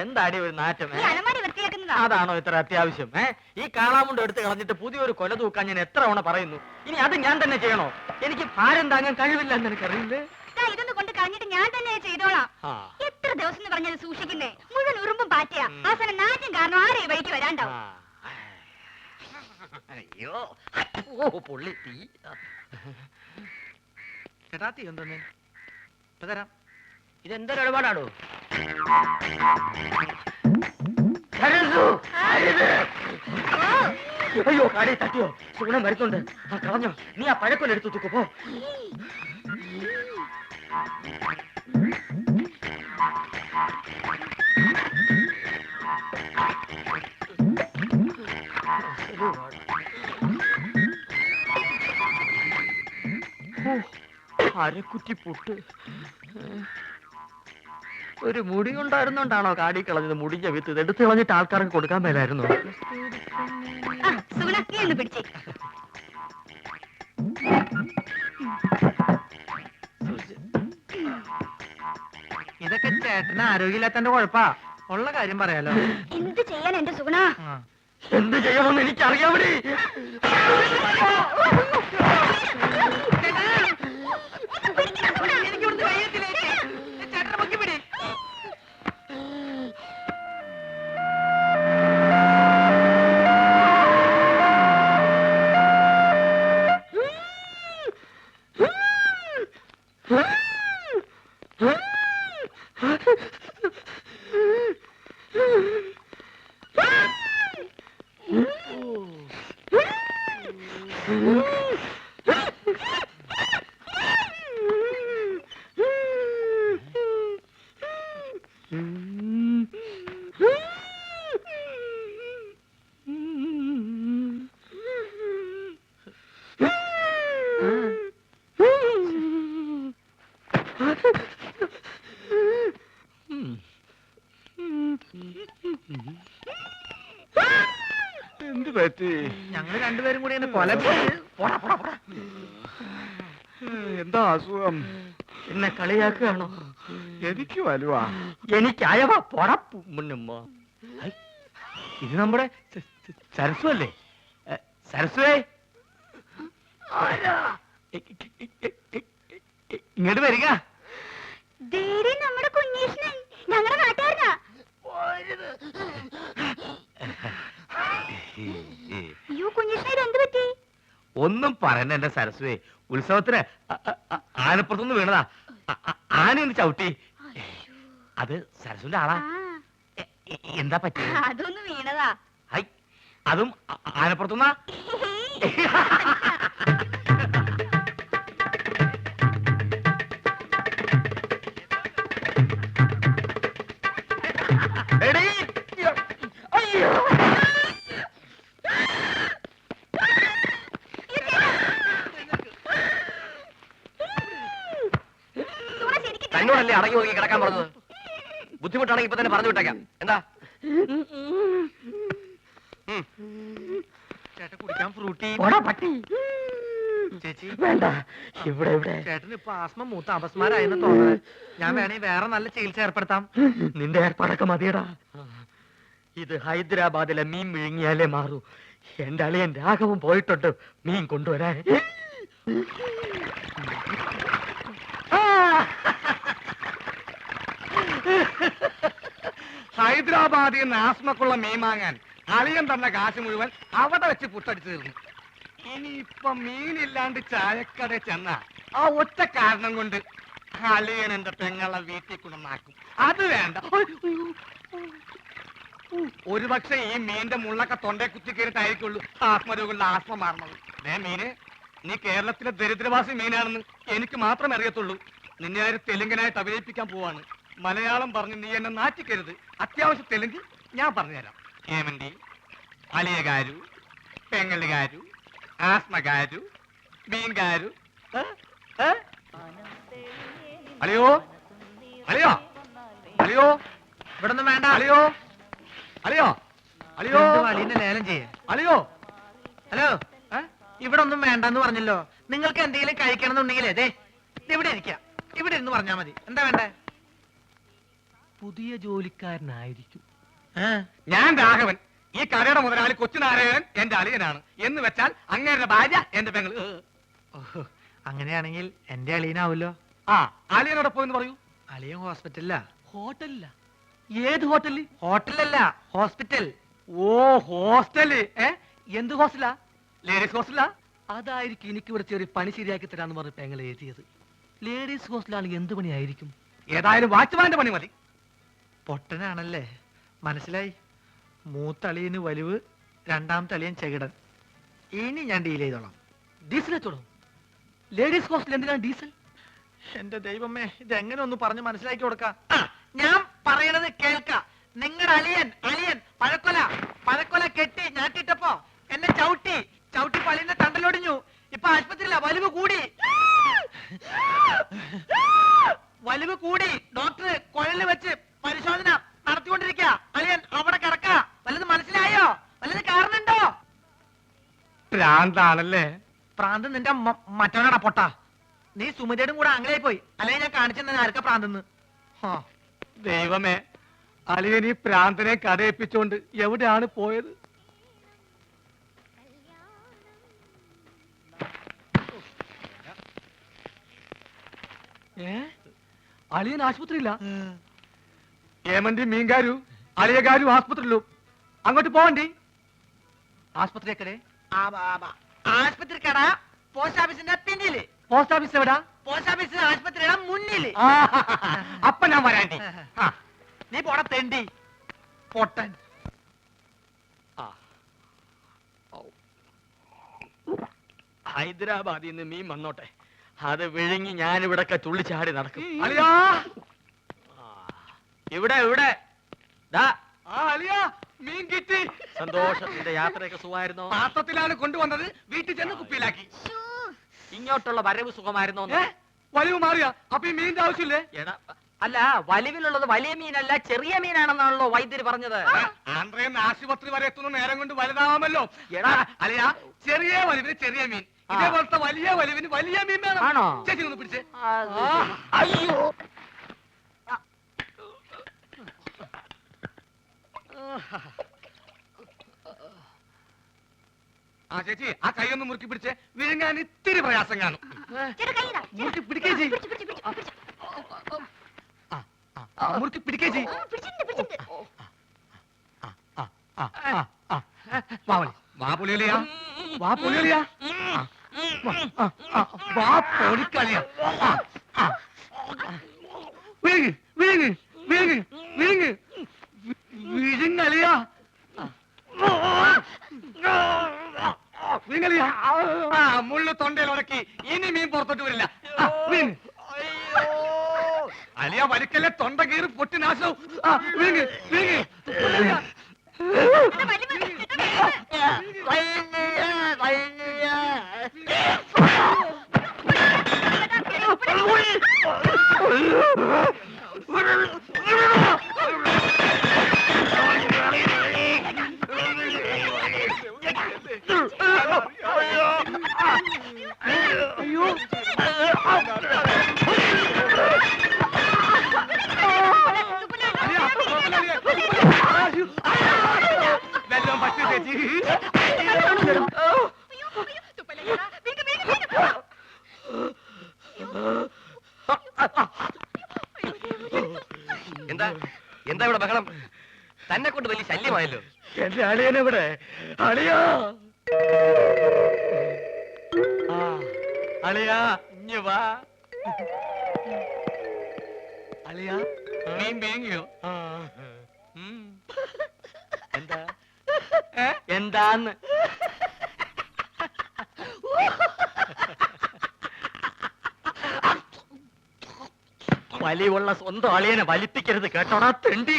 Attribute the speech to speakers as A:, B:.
A: എന്താടി ഒരു നാറ്റം?
B: അലമാരി വൃത്തിയാക്കുന്നതാ.
A: അതാണോ ഇത്ര അത്യാവശ്യം? ഈ കാളാമുണ്ട് എടുത്ത് കളഞ്ഞിട്ട് പുതിയൊരു കൊല തൂക്കാൻ ഞാൻ എത്ര തവണ പറയുന്നു. ഇനി അത് ഞാൻ തന്നെ ചെയ്യണോ? എനിക്ക് ഭാരം താങ്ങാൻ കഴിവില്ല എന്ന് എനിക്കറിയില്ലേ.
B: ഇതൊന്ന് കൊണ്ട് കളഞ്ഞിട്ട് ഞാൻ തന്നെ ചെയ്തോളാം. എത്ര ദിവസം എന്ന് പറഞ്ഞത് സൂക്ഷിക്കുന്നേ? മുഴുവൻ ഉറുമ്പും പാറ്റയാ. അവസാനം നാറ്റും കാരണം ആരെ ഈ വഴിക്ക് വരാണ്ടാവും.
A: അയ്യോ പൊള്ളി തീ. ചേട്ടാ തീ എന്തോന്നേ തരാം. ഇതെന്തൊരു ഇടപാടാണോ? അയ്യോ കാടി തട്ടിയോ? സുഗുണം വരുന്നുണ്ട്. കളഞ്ഞോ? നീ ആ പഴക്കൊല്ല എടുത്തു തൂക്കോ. പോ. അരക്കുറ്റി പുട്ട്. ഒരു മുടി കൊണ്ടായിരുന്നോണ്ടാണോ കാടി കളഞ്ഞത്? മുടിഞ്ഞ വിത്ത് എടുത്ത് കളഞ്ഞിട്ട് ആൾക്കാർക്ക് കൊടുക്കാൻ മേലായിരുന്നു. ഇതൊക്കെ ചേട്ടന് ആരോഗ്യമില്ലാത്തന്റെ കുഴപ്പാ. ഉള്ള കാര്യം പറയാലോ.
B: എന്ത് ചെയ്യാൻ എന്റെ സുഗുണ?
A: എന്ത് ചെയ്യണമെന്ന് എനിക്കറിയാമടി. എന്ത് പറ്റി? ഞങ്ങൾ രണ്ടുപേരും കൂടി കൊല. എന്താ അസുഖം? എന്നെ കളിയാക്കുകയാണോ? എനിക്ക് വലുവാ. എനിക്ക് അയവാ. മുന്നുമ്മ. ഇത് നമ്മുടെ സരസ്വ അല്ലേ? സരസ്വേ ഇങ്ങോട്ട് വരിക.
B: നമ്മുടെ കുഞ്ഞീഷ്ണൻ ഞങ്ങളുടെ നാട്ടുകാരനാ. അയ്യോ കുഞ്ഞീഷ്ണൻ എന്ത് പറ്റി?
A: ഒന്നും പറയണ്ട എന്റെ സരസ്വേ. ഉത്സവത്തിന് ആനപ്പുറത്തുനിന്ന് വീണതാ. ആനയൊന്ന് ചവിട്ടി. അത് സരസ്വന്റെ ആളാ. എന്താ പറ്റി?
B: അതൊന്ന് വീണതാ.
A: അതും ആനപ്പുറത്തുനിന്നാ? തന്നോടല്ലേ അടങ്ങി ഒതുങ്ങി കിടക്കാൻ പറഞ്ഞത്? ബുദ്ധിമുട്ടാണെങ്കിൽ ഇപ്പൊ തന്നെ പറഞ്ഞു വിട്ടേക്കാം. എന്താ ചേട്ടൻ കുടിക്കാൻ ഫ്രൂട്ടി? ചേച്ചി വേണ്ട. ഇവിടെ ചേട്ടന് ഇപ്പൊ ആസ്മ മൂത്ത അപസ്മാരായെന്ന് തോന്നുന്നത്. ഞാൻ വേണേ വേറെ നല്ല ചികിത്സ ഏർപ്പെടുത്താം. നിന്റെ ഏർപ്പാടൊക്കെ മതിയടാ. ഇത് ഹൈദരാബാദിലെ മീൻ വിഴുങ്ങിയാലേ മാറൂ. എന്റെ അളിയൻ രാഘവൻ പോയിട്ടുണ്ട് മീൻ കൊണ്ടുവരാൻ. ഹൈദരാബാദിൽ നിന്ന് ആസ്മക്കുള്ള മീൻ വാങ്ങാൻ അളിയൻ തന്ന കാശ് മുഴുവൻ അവിടെ വെച്ച് പുട്ടടിച്ചു തീർന്നു. ഇനിയിപ്പൊ മീനില്ലാണ്ട് ചായക്കട ചെന്ന ആ ഒറ്റ കാരണം കൊണ്ട് അളിയൻ എന്റെ പെങ്ങളെ വീട്ടിൽ കൊണ്ടുവന്നാക്കും. അത് വേണ്ട. ഒരുപക്ഷെ ഈ മീന്റെ മുള്ളൊക്കെ തൊണ്ടേ കുത്തി കയറിട്ടായിരിക്കുള്ളൂ ആത്മരോഗങ്ങളുടെ ആസ്മ മാറണത്. മീന് നീ കേരളത്തിലെ ദരിദ്രവാസി മീനാണെന്ന് എനിക്ക് മാത്രമേ അറിയത്തുള്ളൂ. നിന്നെ ആര് തെലുങ്കനായിട്ട് അഭിനയിപ്പിക്കാൻ പോവാണ്. മലയാളം പറഞ്ഞ് നീ എന്നെ നാറ്റിക്കരുത്. അത്യാവശ്യം തെലുങ്ക് ഞാൻ പറഞ്ഞുതരാം. ഏമന്റി, അലിയകാരു, പെങ്ങലുകാരു, ആസ്മകാരു, മീൻകാരു. അലിയോ അലിയോ അലിയോ ഇവിടെ ഒന്നും വേണ്ട. അലിയോ അലിയോ അലിയോ അലീനെ ലേലം ചെയ്യേ. അലിയോ ഹലോ ഇവിടെ ഒന്നും വേണ്ടെന്ന് പറഞ്ഞല്ലോ. നിങ്ങൾക്ക് എന്തെങ്കിലും കഴിക്കണം എന്നുണ്ടെങ്കിൽ അതെ ഇവിടെ ഇരിക്കാം. ഇവിടെ ഇരുന്ന് പറഞ്ഞാൽ മതി. എന്താ വേണ്ടേ? പുതിയ ജോലിക്കാരനായിരിക്കും. ഞാൻ രാഘവൻ, ഈ കടയുടെ മുതലാളി കൊച്ചുനാരായണൻ എന്റെ അളിയനാണ്. എന്ന് വെച്ചാൽ അങ്ങേരുടെ ഭാര്യ എന്റെ പെങ്ങള്.
C: അങ്ങനെയാണെങ്കിൽ എന്റെ അളിയനാവല്ലോ.
A: ആ, അളിയനോടൊപ്പം എന്ന് പറയൂ.
C: അളിയൻ ഹോസ്പിറ്റലിലാ.
A: ഹോട്ടലില്ല? ഏത് ഹോട്ടലിൽ?
C: ഹോട്ടലല്ല, ഹോസ്പിറ്റൽ.
A: ഓ, ഹോസ്റ്റല്. എന്ത് ഹോസ്റ്റലാ? ലേഡീസ് ഹോസ്റ്റലാ? അതായിരിക്കും എനിക്ക് ഇവിടെ ചെറിയ പണി ശരിയാക്കി തരാന്ന് പറഞ്ഞ പെങ്ങൾ എഴുതിയത്. ലേഡീസ് ഹോസ്റ്റലാണെങ്കിൽ എന്ത് പണിയായിരിക്കും? ഏതായാലും വാച്ച്മാന്റെ പണി മതി.
C: പൊട്ടനാണല്ലേ, മനസ്സിലായി. മൂത്തളിയന് വലിവ്, രണ്ടാമത്തെ അളിയൻ ചെകിടൻ. ഇനി ഞാൻ ഡീൽ ചെയ്തോളാം.
A: ഡീസൽ വെച്ചോളൂ. ലേഡീസ് ഹോസ്റ്റൽ എന്തിനാണ് ഡീസൽ?
C: എന്റെ ദൈവമേ, ഇതെങ്ങനെ ഒന്ന് പറഞ്ഞ് മനസ്സിലാക്കി കൊടുക്കാം. ഞാൻ പറയണത് കേൾക്ക. നിങ്ങളുടെ അളിയൻ പഴക്കൊല കെട്ടി ഞാട്ടിട്ടപ്പോ എന്നെ ചവിട്ടി പള്ളിന്റെ തണ്ടലൊടിഞ്ഞു. ഇപ്പൊ ആശുപത്രിയില്ല, വലിവ് കൂടി. ഡോക്ടർ കുഴലിൽ വെച്ച് പരിശോധന നടത്തിക്കൊണ്ടിരിക്കുക. അളിയൻ അവിടെ കിടക്ക. വല്ലത് മനസ്സിലായോ? വല്ലത് കാരണുണ്ടോ?
A: ഭ്രാന്താണല്ലേ?
C: പ്രാന്ത് നിന്റെ മറ്റവനാടാ പൊട്ട. നീ സുമതിയുടെ കൂടെ ആംഗ്ലയായി പോയി. അല്ലെങ്കിൽ ഞാൻ കാണിച്ചെന്നെ ആർക്കാ പ്രാന്തെന്ന്.
A: ദൈവമേ, അളിയൻ ഈ പ്രാന്തനെ കഥയിപ്പിച്ചോണ്ട് എവിടെയാണ് പോയത്? അളിയൻ ആശുപത്രിയില്ല? ഏമന്തി മീൻകാരു അളിയകാരു ആസ്പത്രിയിലും. അങ്ങോട്ട് പോവണ്ടി. ആസ്പത്രി എക്കടെ?
C: ആശുപത്രി കട പോസ്റ്റ് ഓഫീസിന്റെ പിന്നില്.
A: പോസ്റ്റ് ഓഫീസ് എവിടാ?
C: പോസ്റ്റ് ഓഫീസ് ആശുപത്രിയുടെ മുന്നില്.
A: അപ്പൊ ഞാൻ വരാണ്ടി.
C: നീ പോട തെണ്ടി പൊട്ടൻ.
D: ഹൈദരാബാദിൽ നിന്ന് മീൻ വന്നോട്ടെ, അത് വിഴുങ്ങി ഞാനിവിടൊക്കെ തുള്ളിച്ചാടി നടക്കും.
A: അളിയാ,
D: ഇവിടെ ദാ
A: അളിയാ, മീൻ കിട്ടി.
D: സന്തോഷത്തിന്റെ യാത്രയൊക്കെ സുഖമായിരുന്നോ?
A: പാത്രത്തിലാണ് കൊണ്ടുവന്നത്, വീട്ടിൽ ചെന്ന് കുപ്പിയിലാക്കി.
D: ഇങ്ങോട്ടുള്ള വരവ് സുഖമായിരുന്നോ?
A: വലിവ് മാറിയാ? അപ്പൊ ഈ മീനിന്റെ ആവശ്യമില്ലേ?
D: എടാ, അല്ല, വലിവിലുള്ളത് വലിയ മീനല്ല ചെറിയ മീനാണെന്നാണല്ലോ വൈദ്യര് പറഞ്ഞത്.
A: ആന്ധ്രയിൽ ആശുപത്രി വരെ എത്തുന്ന നേരം കൊണ്ട് വലുതാവാമല്ലോ. എടാ അളിയാ, ചെറിയ വലിവിന് ചെറിയ മീൻ, ഇതേപോലത്തെ വലിയ വലിവിന് വലിയ മീൻ വേണം.
D: ആണോ?
A: ചേച്ചി ഒന്ന് പിടിച്ചേ.
D: അയ്യോ,
A: ആ ചേച്ചി, ആ കൈ ഒന്ന് മുറുക്കി പിടിച്ചേ. വിഴുങ്ങാൻ ഇത്തിരി പ്രയാസം കാണും. മുറുക്കി പിടിക്കേ ചെയ്. മുറുക്കി പിടിക്കേ ചെയ്. വാ പൊളിയലിയാ, വാ പൊളിയലിയാ, വാ പൊളിക്കളിയാ. വിഴുങ്ങ് വിഴുങ്ങ് വിഴുങ്ങ് വിഴുങ്ങ് വിഴുങ്ങലിയാ, വിഴുങ്ങലിയാ. മുള്ളു തൊണ്ടയിൽ ഉടക്കി, ഇനി മീൻ പുറത്തോട്ട് വരില്ല. അലിയ വലിക്കല്ലേ, തൊണ്ട കീറി പൊട്ടി നാശവും. വിഴുങ്ങ് വിഴുങ്ങ്. വെള്ളം പറ്റി ചേച്ചി.
D: എന്താ ഇവിടെ ബഹളം? തന്നെ കൊണ്ട് വലിയ ശല്യമായല്ലോ.
A: എന്റെ അളിയനെവിടെ? അളിയാ,
D: അളിയാ, ഇഞ്ഞ് വാ.
A: അളിയാ, മീൻ വേങ്ങിയോ?
D: എന്താ എന്താന്ന്? വലിവുള്ള സ്വന്തം അളിയനെ വലിപ്പിക്കരുത് കേട്ടോടാ തെണ്ടി.